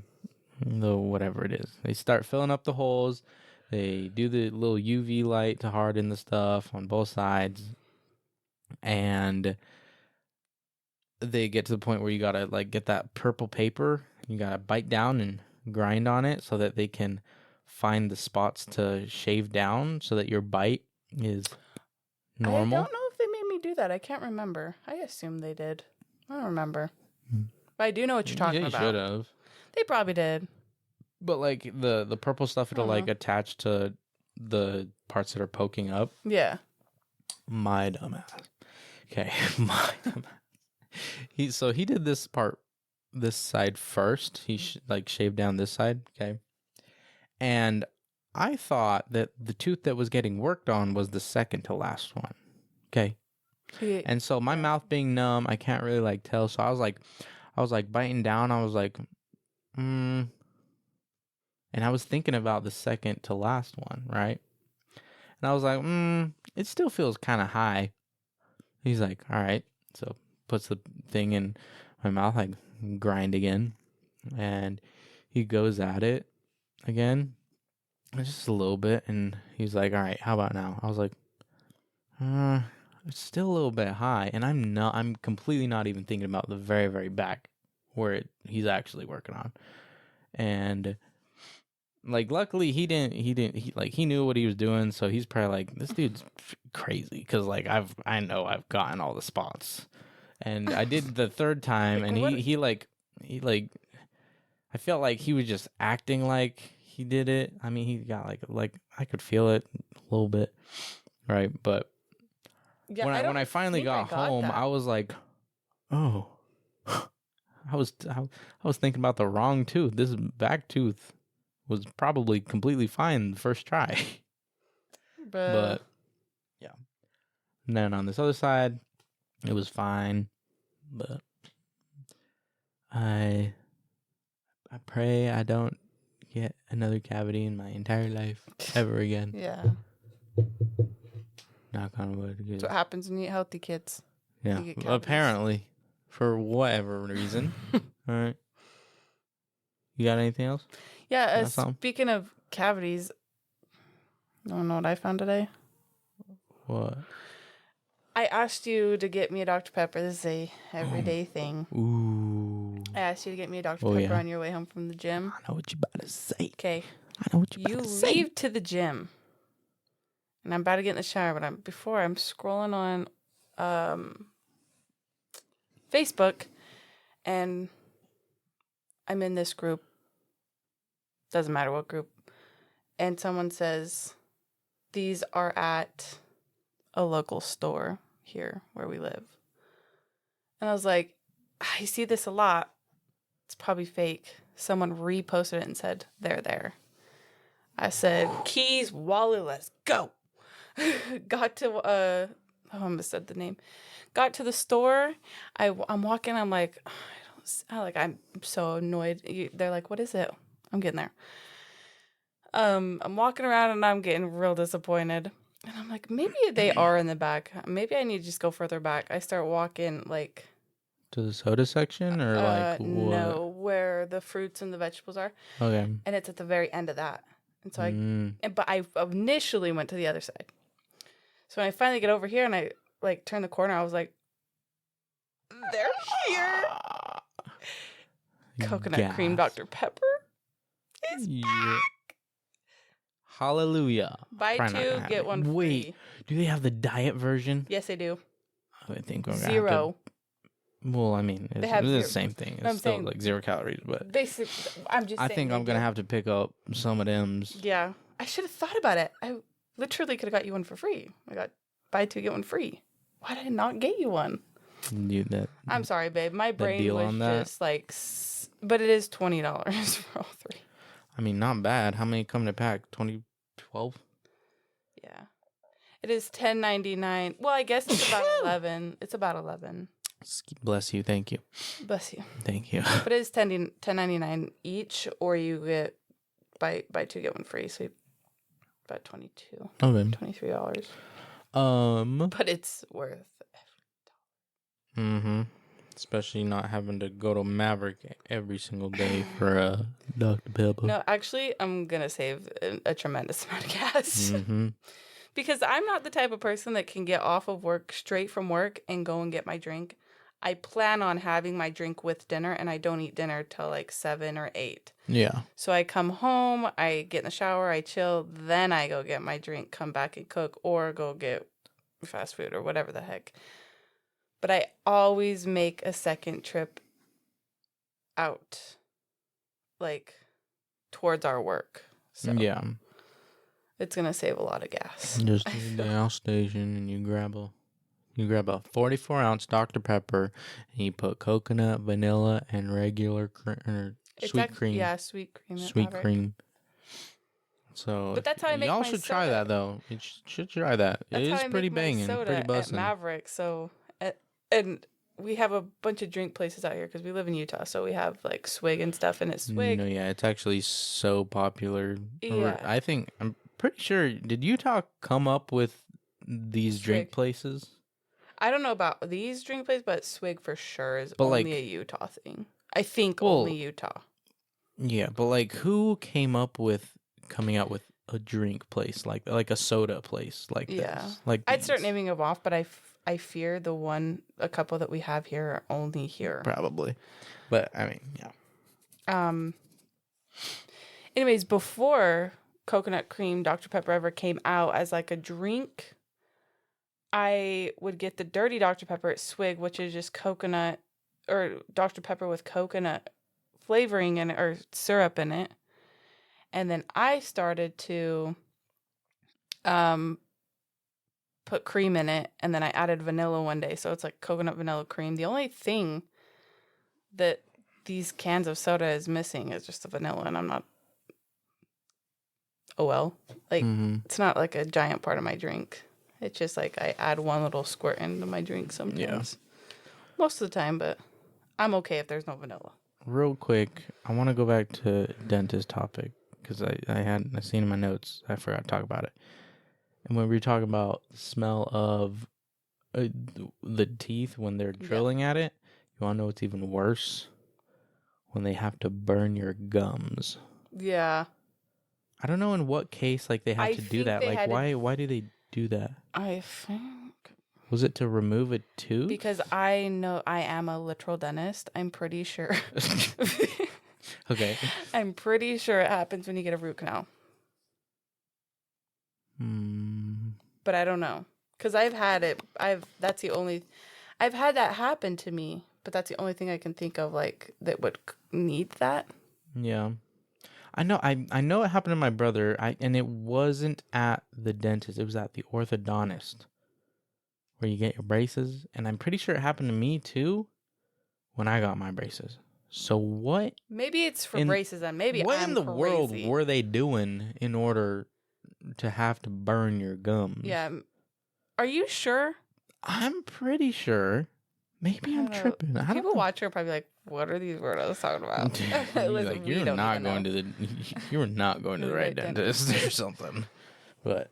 Whatever it is. They start filling up the holes. They do the little UV light to harden the stuff on both sides. And they get to the point where you gotta get that purple paper. You gotta bite down and grind on it so that they can find the spots to shave down so that your bite is normal. I don't know if they made me do that. I can't remember. I assume they did. I don't remember. But I do know what you're talking about. They should have. They probably did. But the purple stuff, it'll attach to the parts that are poking up. Yeah. My dumbass. Okay, my dumbass. He did this side first. He shaved down this side. Okay. And I thought that the tooth that was getting worked on was the second to last one. Okay. Yeah. And so my mouth being numb, I can't really tell. So I was biting down. I was like, And I was thinking about the second to last one, right? And I was like, it still feels kind of high. He's like, all right. So puts the thing in my mouth, I grind again. And he goes at it again, just a little bit. And he's like, all right, how about now? I was like, it's still a little bit high. And I'm completely not even thinking about the very, very back where he's actually working on. And luckily he knew what he was doing. So he's probably like, this dude's crazy. Cause I know I've gotten all the spots. And I did the third time, and he I felt like he was just acting like he did it. I mean, he got I could feel it a little bit, right? But yeah, when I finally got home, I was like, oh, I was thinking about the wrong tooth. This back tooth was probably completely fine the first try, but yeah. And then on this other side, it was fine, but I pray I don't get another cavity in my entire life ever again. Yeah. Knock on wood. That's what happens when you eat healthy, kids. Yeah. Apparently, for whatever reason. All right. You got anything else? Yeah. Speaking of cavities, you want to know what I found today? What? I asked you to get me a Dr. Pepper. This is a everyday thing. Ooh. I asked you to get me a Dr. Pepper on your way home from the gym. I know what you about to say. Okay. I know what you about to say. You leave to the gym. And I'm about to get in the shower, but before I'm scrolling on Facebook, and I'm in this group. Doesn't matter what group. And someone says, these are at a local store here where we live. And I was like, I see this a lot. It's probably fake. Someone reposted it and said, they're there. I said, Keys, Wally, let's go. Got to, I almost said the name. Got to the store. I'm walking. I'm like, I'm so annoyed. They're like, what is it? I'm getting there. I'm walking around and I'm getting real disappointed. And I'm like, maybe they are in the back. Maybe I need to just go further back. I start walking like to the soda section or like what? No, where the fruits and the vegetables are. Okay. And it's at the very end of that. And so but I initially went to the other side. So when I finally get over here and I like turn the corner, I was like, they're here. Coconut cream Dr. Pepper is back. Hallelujah. Buy two, get one free. Wait, do they have the diet version? Yes, they do. I think we're gonna Zero. Well, I mean, it's the same thing. It's still like 0 calories, but basically, I think I'm gonna have to pick up some of them's. Yeah, I should have thought about it. I literally could have got you one for free. I got buy two, get one free. Why did I not get you one? I'm sorry, babe. My brain was just like, but it is $20 for all three. I mean, not bad. How many come in a pack? 12? Yeah. It is $10.99. Well, I guess it's about 11. It's about 11. Bless you. Thank you. Bless you. Thank you. But it is $10.99 each, or you get buy two, get one free. So about $22. Okay. $23. But it's worth every dollar. Especially not having to go to Maverick every single day for a Dr. Pepper. No, actually, I'm going to save a tremendous amount of gas. Because I'm not the type of person that can get off of work straight from work and go and get my drink. I plan on having my drink with dinner, and I don't eat dinner till like 7 or 8. Yeah. So I come home, I get in the shower, I chill, then I go get my drink, come back and cook, or go get fast food or whatever the heck. But I always make a second trip out, like, towards our work. So yeah. It's going to save a lot of gas. Just to the gas station, and you grab a 44-ounce Dr. Pepper, and you put coconut, vanilla, and regular sweet cream. Yeah, sweet cream. Sweet cream. So, but that's how I make my soda. Y'all should try that, though. You should try that. It is pretty banging, pretty bussin'. At Maverick, so... And we have a bunch of drink places out here because we live in Utah. So we have like Swig and stuff, and it's Swig. No, yeah, it's actually so popular. Yeah. I'm pretty sure, did Utah come up with these drink places? I don't know about these drink places, but Swig for sure is only a Utah thing. I think only Utah. Yeah, but like who came up with coming out with a drink place like a soda place like this? Like I'd start naming them off, but I fear a couple that we have here are only here. Probably. But, I mean, yeah. Anyways, before coconut cream Dr. Pepper ever came out as like a drink, I would get the dirty Dr. Pepper at Swig, which is just coconut or Dr. Pepper with coconut flavoring in it or syrup in it. And then I started to put cream in it, and then I added vanilla one day, so it's like coconut vanilla cream. The only thing that these cans of soda is missing is just the vanilla, and I'm not... Oh well. Like, It's not like a giant part of my drink. It's just like I add one little squirt into my drink sometimes. Yeah. Most of the time, but I'm okay if there's no vanilla. Real quick, I want to go back to dentist topic, because I seen in my notes, I forgot to talk about it. And when we were talking about the smell of the teeth when they're drilling at it, you want to know what's even worse? When they have to burn your gums. Yeah. I don't know in what case like they have to do that. Like why do they do that? I think Was it to remove a tooth? Because I know I am a literal dentist. I'm pretty sure. Okay. I'm pretty sure it happens when you get a root canal. But I don't know. Because I've had it. I've had that happen to me. But that's the only thing I can think of, like, that would need that. Yeah. I know it happened to my brother, and it wasn't at the dentist. It was at the orthodontist where you get your braces. And I'm pretty sure it happened to me, too, when I got my braces. So what? Maybe it's for braces, and maybe what I'm in the crazy. world were they doing in order to have to burn your gums? Yeah. Are you sure? I'm pretty sure. Maybe I'm tripping. People watching are probably like, "What are these weirdos talking about?" Like, you're not going to the right dentist or something. But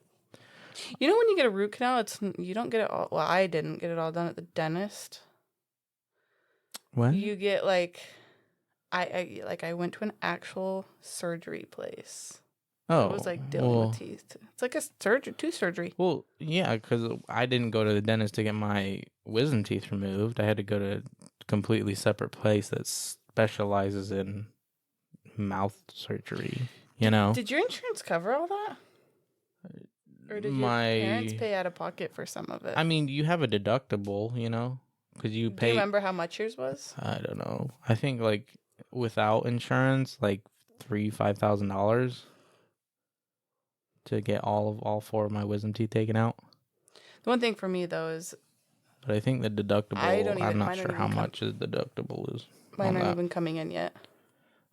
you know, when you get a root canal, you don't get it all. Well, I didn't get it all done at the dentist. What? You get like, I went to an actual surgery place. Oh, it was like dealing with teeth. It's like a tooth surgery. Well, yeah, because I didn't go to the dentist to get my wisdom teeth removed. I had to go to a completely separate place that specializes in mouth surgery. You know? Did your insurance cover all that? Or did your parents pay out of pocket for some of it? I mean, you have a deductible, you know, because you pay. Do you remember how much yours was? I don't know. I think like without insurance, like $5,000 to get all four of my wisdom teeth taken out. The one thing for me though is, but I think the deductible. I'm not sure how much the deductible is. Mine aren't even coming in yet.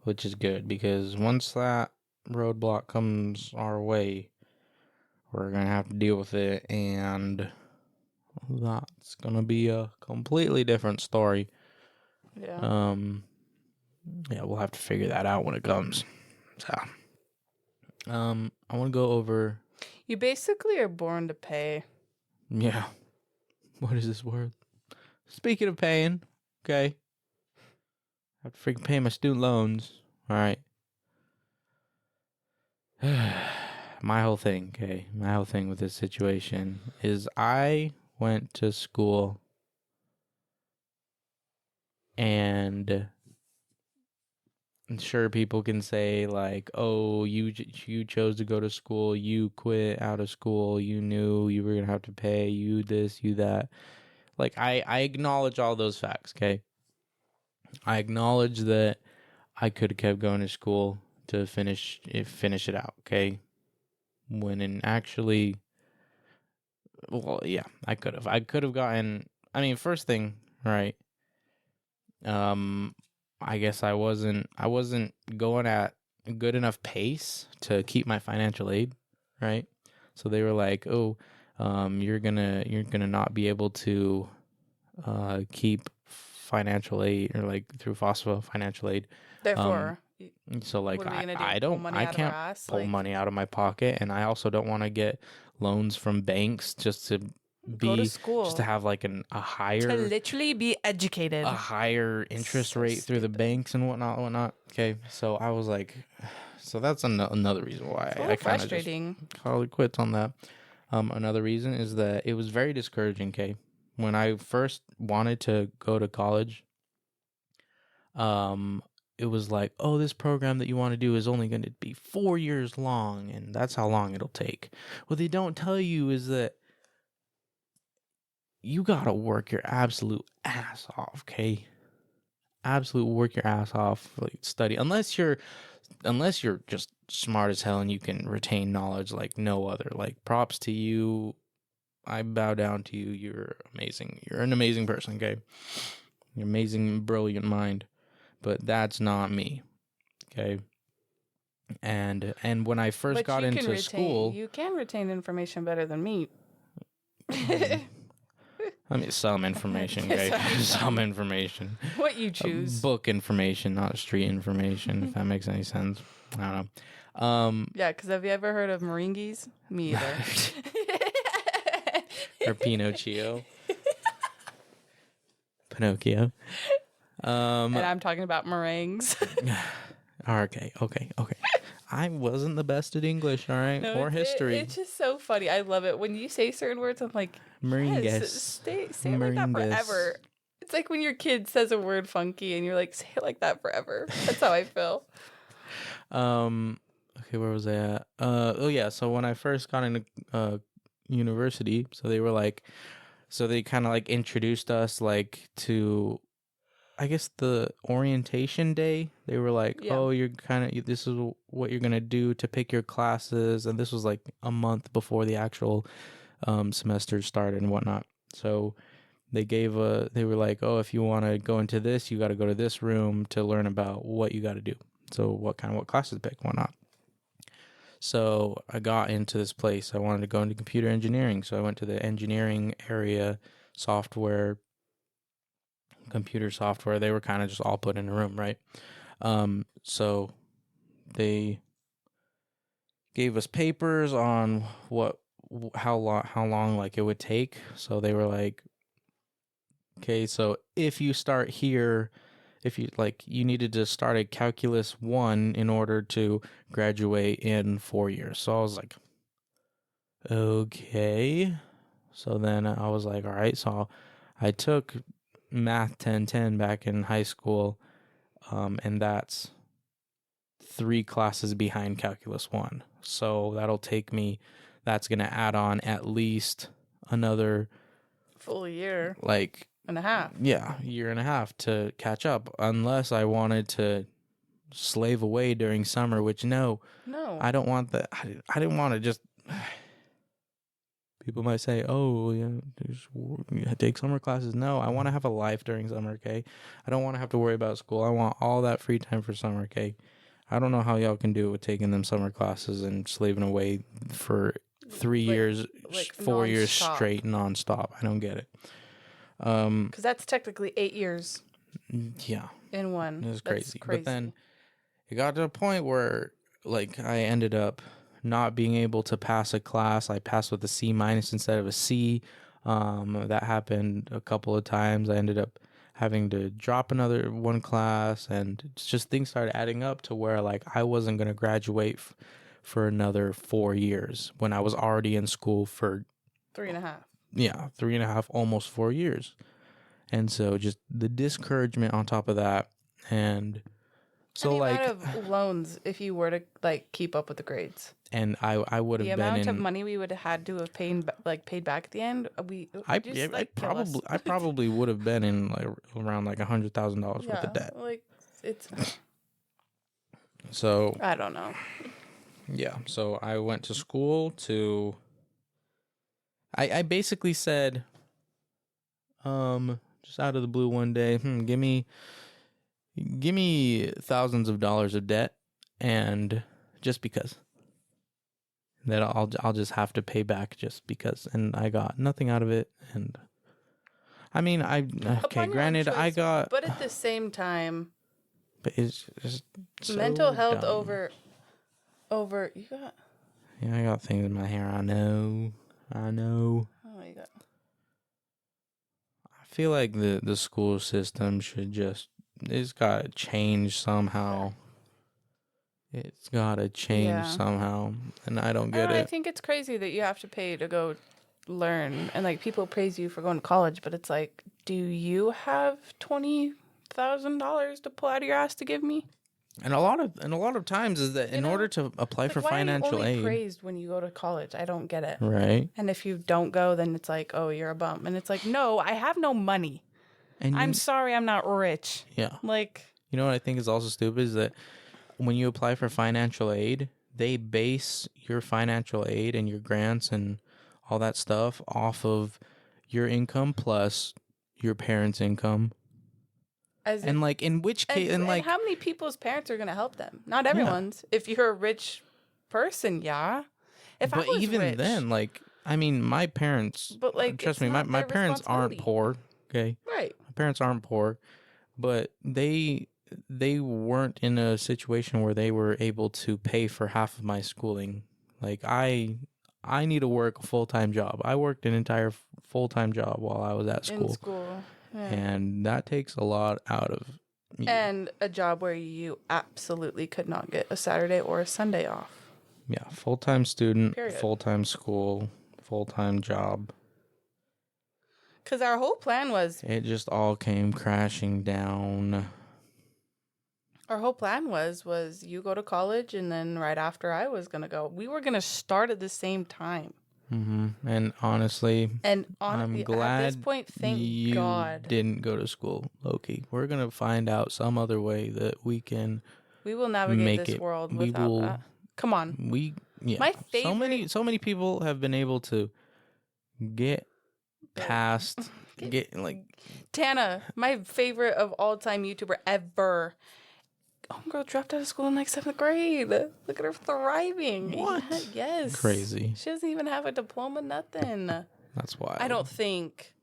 Which is good because once that roadblock comes our way, we're gonna have to deal with it, and that's gonna be a completely different story. Yeah. Yeah, we'll have to figure that out when it comes. So, I want to go over. You basically are born to pay. Yeah. What is this word? Speaking of paying, okay. I have to freaking pay my student loans. All right. My whole thing with this situation is I went to school and sure, people can say like, oh, you chose to go to school, you quit out of school, you knew you were going to have to pay, you this, you that. Like, I acknowledge all those facts, okay? I acknowledge that I could have kept going to school to finish it out, okay? When in actually, well, yeah, I could have gotten, I mean, first thing, right? I guess I wasn't going at a good enough pace to keep my financial aid, right? So they were like, "Oh, you're gonna not be able to keep financial aid or like through FOSFA financial aid." Therefore, so like I can't pull like, money out of my pocket, and I also don't want to get loans from banks just to go to school, just to have like a higher, to literally be educated, a higher interest rate through the banks and whatnot. Okay, so I was like, so that's another reason why I kind of just call it quits on that. Another reason is that it was very discouraging. Okay, when I first wanted to go to college, it was like, oh, this program that you want to do is only going to be 4 years long, and that's how long it'll take. What they don't tell you is that you gotta work your absolute ass off, okay? Absolute work your ass off, like study. Unless you're just smart as hell and you can retain knowledge like no other. Like, props to you. I bow down to you. You're amazing. You're an amazing person, okay? You're amazing, brilliant mind. But that's not me, okay? And when I first got into school, you can retain information better than me. I mean, some information, guys. Some information. What you choose. Book information, not street information, if that makes any sense. I don't know. Yeah, because have you ever heard of meringues? Me either. Or Pinocchio. Pinocchio. And I'm talking about meringues. Okay. I wasn't the best at English, all right, no, or history. It's just so funny. I love it when you say certain words. I'm like, Meringus. Yes, say it like that forever. It's like when your kid says a word funky and you're like, say it like that forever. That's how I feel. Okay, where was I at? Oh yeah, so when I first got into university, so they kind of like introduced us like to, I guess, the orientation day. They were like, oh, you're this is what you're gonna do to pick your classes, and this was like a month before the actual semester started and whatnot. So they were like, oh, if you want to go into this, you got to go to this room to learn about what you got to do. So what classes to pick, whatnot. So I got into this place. I wanted to go into computer engineering. So I went to the engineering area, computer software. They were kind of just all put in a room, right? So they gave us papers on how long like it would take. So they were like, okay, so if you start here, if you you needed to start at calculus 1 in order to graduate in 4 years. So I was like, okay. So then I was like, all right. So I took math 1010 back in high school, and that's 3 classes behind calculus 1. So that's going to add on at least another full year. And a half. Yeah, year and a half to catch up, unless I wanted to slave away during summer, which no, I don't want that. I didn't want to just. People might say, "Oh, yeah, take summer classes." No, I want to have a life during summer. Okay, I don't want to have to worry about school. I want all that free time for summer. Okay, I don't know how y'all can do it with taking them summer classes and slaving away for 3 years, 4 years straight, nonstop. I don't get it. Because that's technically 8 years. Yeah. In one. It was crazy. But then it got to a point where I ended up not being able to pass a class. I passed with a C- instead of a C. That happened a couple of times. I ended up having to drop another one class, and it's just things started adding up to where I wasn't going to graduate for another 4 years when I was already in school for 3.5. Yeah, 3.5, almost 4 years. And so just the discouragement on top of that. And so the amount of loans if you were to keep up with the grades. And I would have been the amount of money we would have had to have paid back at the end. I probably would have been in around $100,000 worth of debt. It's so I don't know. Yeah, so I went to school to. I basically said, just out of the blue one day, give me thousands of dollars of debt, and just because that I'll just have to pay back just because, and I got nothing out of it. And I mean, granted, I got, but at the same time, but it's just so mental health dumb. over you got. Yeah, I got things in my hair. I know. Oh my god. I feel like the school system it's got to change somehow. It's got to change somehow, and I don't get it. I think it's crazy that you have to pay to go learn, and people praise you for going to college, but it's like, do you have $20,000 to pull out of your ass to give me? And a lot of times is that in order to apply for financial aid, why are you only praised when you go to college? I don't get it. Right. And if you don't go, then it's like, oh, you're a bum. And it's like, no, I have no money. And I'm sorry, I'm not rich. Yeah. You know what I think is also stupid is that when you apply for financial aid, they base your financial aid and your grants and all that stuff off of your income plus your parents' income. In which case, and how many people's parents are going to help them? Not everyone's. Yeah. If you're a rich person, yeah. If I was even rich, then, I mean, my parents. But trust me, my parents aren't poor. Okay, right. My parents aren't poor, but they weren't in a situation where they were able to pay for half of my schooling. I need to work a full-time job. I worked an entire full-time job while I was at school. In school. Yeah. And that takes a lot out of And a job where you absolutely could not get a Saturday or a Sunday off. Yeah, full-time student, Period. full-time school, full-time job. Because our whole plan was... It just all came crashing down. Our whole plan was you go to college, and then right after I was going to go. We were going to start at the same time. Mm-hmm. And honestly, I'm glad at this point, thank you God. didn't go to school, Loki. We're going to find out some other way that we can We will navigate this world without that. Come on. My favorite... So many people have been able to get past... Tana, my favorite of all time YouTuber ever. Homegirl dropped out of school in like 7th grade. Look at her thriving. What? Yes. Crazy. She doesn't even have a diploma, nothing. That's wild. I don't think.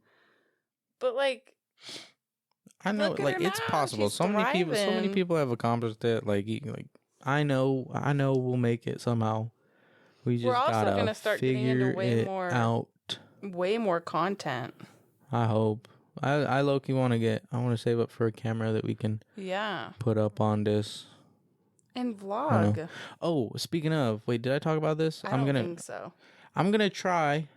But like, I know, like, it's possible. So many people have accomplished it. Like I know we'll make it somehow. We're also gonna start getting into way more content. I hope. I low-key want to save up for a camera that we can put up on this. And vlog. Oh, speaking of, wait, did I talk about this? I don't think so. I'm going to try,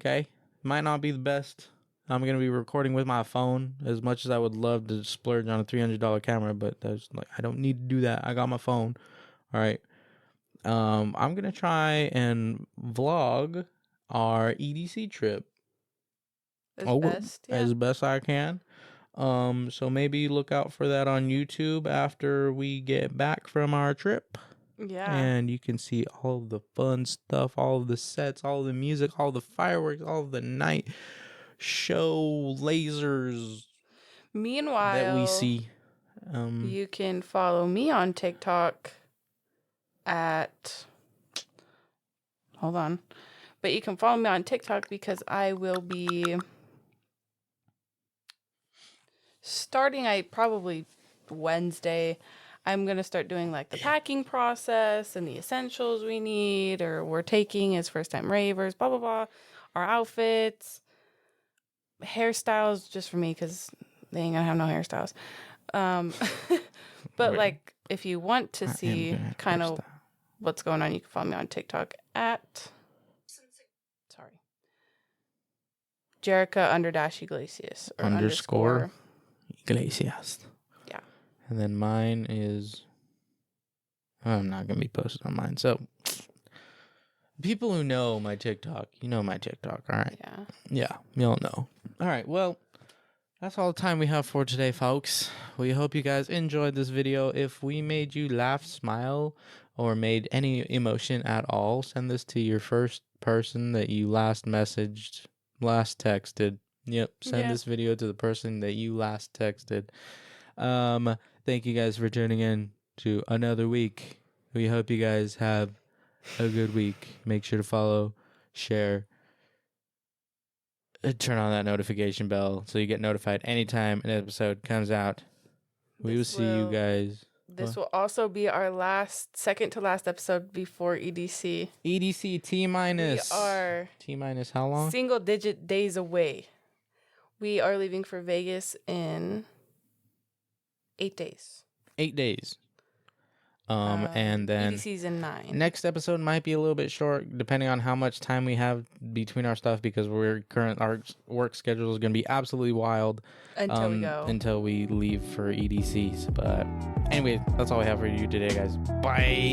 okay? Might not be the best. I'm going to be recording with my phone as much as I would love to splurge on a $300 camera, but that's like, I don't need to do that. I got my phone. All right. I'm going to try and vlog our EDC trip. As best I can. So maybe look out for that on YouTube after we get back from our trip. Yeah. And you can see all of the fun stuff, all of the sets, all of the music, all the fireworks, all of the night show lasers. Meanwhile, that we see. You can follow me on TikTok at... Hold on. But you can follow me on TikTok because I will be... starting probably Wednesday, I'm going to start doing like the packing process and the essentials we need or we're taking as first time ravers, blah, blah, blah. Our outfits, hairstyles just for me because they ain't going to have no hairstyles. But like if you want to see kind of what's going on, you can follow me on TikTok at Jerica_Iglesias or underscore Iglesias. Yeah. And then mine is... I'm not going to be posted on mine. So, people who know my TikTok, you know my TikTok, all right? Yeah. Yeah, you'll know. All right, well, that's all the time we have for today, folks. We hope you guys enjoyed this video. If we made you laugh, smile, or made any emotion at all, send this to your first person that you last messaged, last texted. Yep, send this video to the person that you last texted. Thank you guys for tuning in to another week. We hope you guys have a good week. Make sure to follow, share, turn on that notification bell so you get notified anytime an episode comes out. We will see you guys. This will also be our second to last episode before EDC. EDC T-minus. We are T-minus how long? Single digit days away. We are leaving for Vegas in 8 days. 8 days. And then EDC's in 9. Next episode might be a little bit short, depending on how much time we have between our stuff, because our work schedule is going to be absolutely wild until we leave for EDCs. But anyway, that's all we have for you today, guys. Bye.